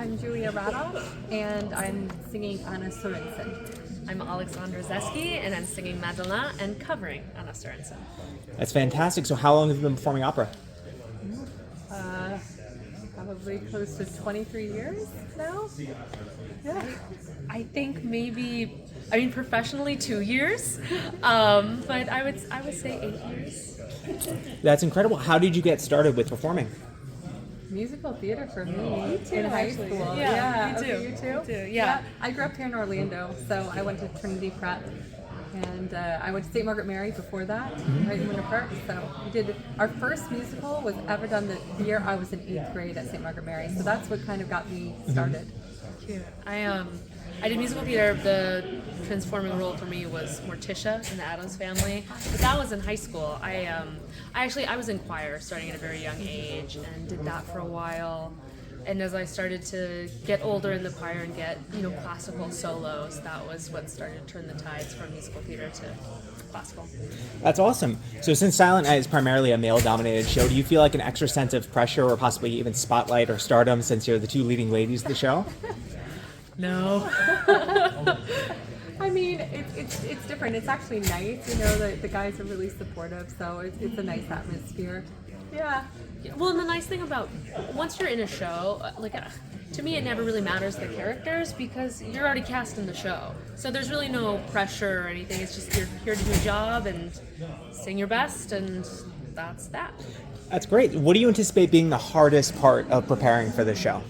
I'm Julia Radosz, and I'm singing Anna Sorensen. I'm Alexandra Kzeski, and I'm singing Madeleine and covering Anna Sorensen. That's fantastic. So how long have you been performing opera? Probably close to 23 years now. Yeah. I think professionally 2 years, but I would say 8 years. That's incredible. How did you get started with performing? Musical theater for me too, in high actually. school. Yeah, me too. Okay, you too? Me too, yeah. I grew up here in Orlando, so I went to Trinity Prep. And I went to St. Margaret Mary before that, right in Winter Park. So we did, our first musical was ever done the year I was in 8th grade at St. Margaret Mary. So that's what kind of got me started. Cute. I did musical theater. The transforming role for me was Morticia in the Addams Family, but that was in high school. I was in choir starting at a very young age and did that for a while. And as I started to get older in the choir and get, classical solos, that was what started to turn the tides from musical theater to classical. That's awesome. So since Silent Night is primarily a male-dominated show, do you feel like an extra sense of pressure or possibly even spotlight or stardom since you're the two leading ladies of the show? No. I mean, it's different. It's actually nice, the guys are really supportive, so it's a nice atmosphere. Yeah. Well, and the nice thing about once you're in a show, to me, it never really matters the characters because you're already cast in the show. So there's really no pressure or anything. It's just you're here to do a job and sing your best, and that's that. That's great. What do you anticipate being the hardest part of preparing for the show?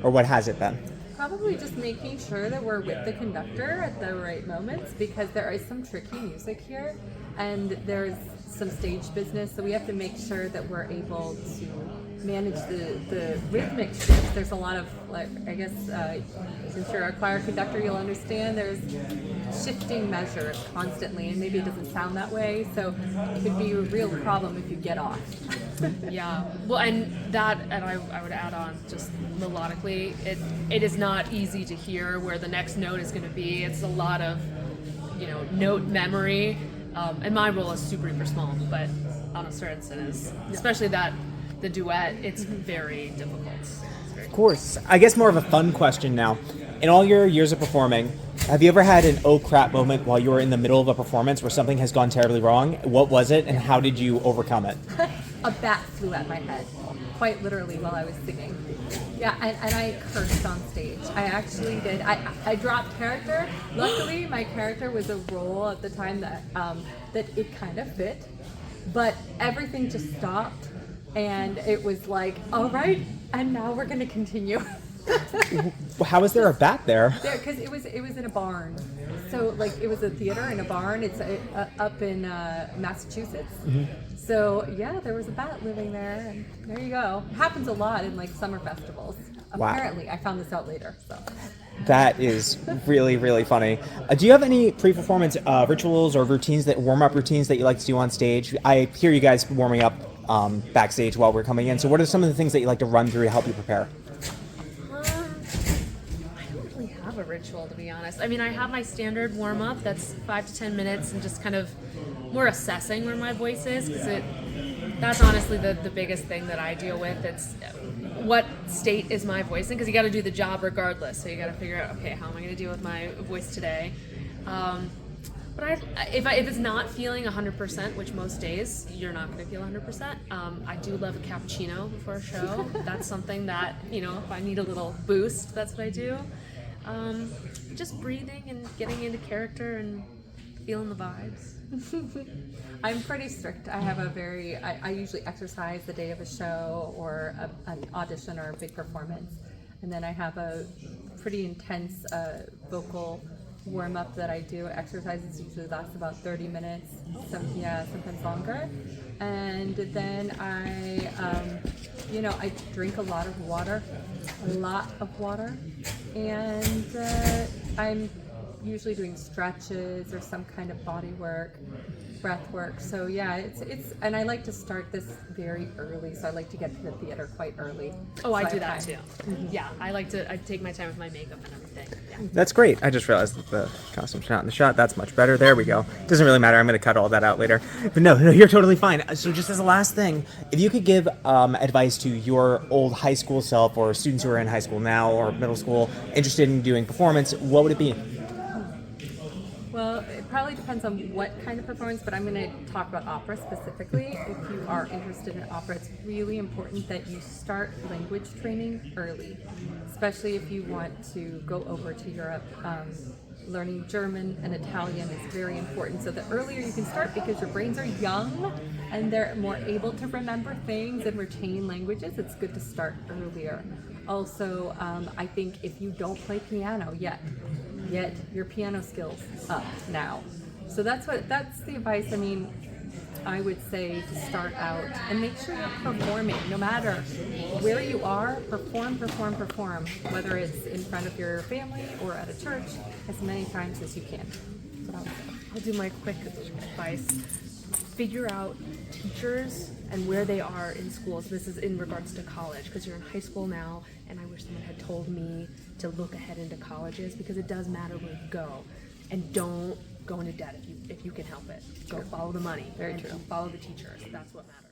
Or what has it been? Probably just making sure that we're with the conductor at the right moments because there is some tricky music here and there's some stage business, so we have to make sure that we're able to manage the rhythmic shifts. There's a lot of, since you're a choir conductor, you'll understand there's shifting measures constantly, and maybe it doesn't sound that way, so it could be a real problem if you get off. Yeah, well, and I would add on just melodically, it is not easy to hear where the next note is going to be. It's a lot of, note memory, and my role is super small, but Anna Sorensen is, especially the duet, it's very difficult. Of course. I guess more of a fun question now. In all your years of performing, have you ever had an oh crap moment while you were in the middle of a performance where something has gone terribly wrong? What was it, and how did you overcome it? A bat flew at my head, quite literally, while I was singing. Yeah, and I cursed on stage. I actually did. I dropped character. Luckily, my character was a role at the time that it kind of fit, but everything just stopped, and it was like, all right, and now we're going to continue. How is there a bat there? Because it was in a barn. So it was a theater in a barn. It's up in Massachusetts. Mm-hmm. So yeah, there was a bat living there, and there you go. It happens a lot in summer festivals. Wow. Apparently, I found this out later. So that is really, really funny. Do you have any pre-performance rituals or warm-up routines that you like to do on stage? I hear you guys warming up backstage while we're coming in. So what are some of the things that you like to run through to help you prepare? A ritual, to be honest. I mean, I have my standard warm-up that's 5 to 10 minutes and just kind of more assessing where my voice is, because that's honestly the biggest thing that I deal with. It's what state is my voice in, because you got to do the job regardless, so you got to figure out, okay, how am I going to deal with my voice today? But if it's not feeling 100%, which most days you're not going to feel 100%, I do love a cappuccino before a show. That's something that, if I need a little boost, that's what I do. Just breathing and getting into character and feeling the vibes. I'm pretty strict. I have I usually exercise the day of a show or an audition or a big performance. And then I have a pretty intense vocal warm-up that I do. Exercises usually last about 30 minutes, sometimes longer. And then I drink a lot of water, and I'm usually doing stretches or some kind of body work. breath work. So yeah, it's and I like to start this very early. So I like to get to the theater quite early. Oh, so I have do that time. too. Yeah, I take my time with my makeup and everything. Yeah. That's great. I just realized that the costume's not in the shot. That's much better. There we go. Doesn't really matter. I'm going to cut all that out later. But no, you're totally fine. So just as a last thing, if you could give advice to your old high school self or students who are in high school now or middle school interested in doing performance, what would it be? Well, it probably depends on what kind of performance, but I'm going to talk about opera specifically. If you are interested in opera, it's really important that you start language training early, especially if you want to go over to Europe. Learning German and Italian is very important. So the earlier you can start, because your brains are young and they're more able to remember things and retain languages, it's good to start earlier. Also, I think if you don't play piano yet, get your piano skills up now. So that's the advice. I mean, I would say to start out and make sure you're performing, no matter where you are. Perform, whether it's in front of your family or at a church, as many times as you can. That's what I would say. I'll do my quick advice. Figure out teachers and where they are in schools. This is in regards to college, because you're in high school now, and I wish someone had told me to look ahead into colleges, because it does matter where you go. And don't go into debt if you can help it. Go follow the money. Very true. Follow the teachers. That's what matters.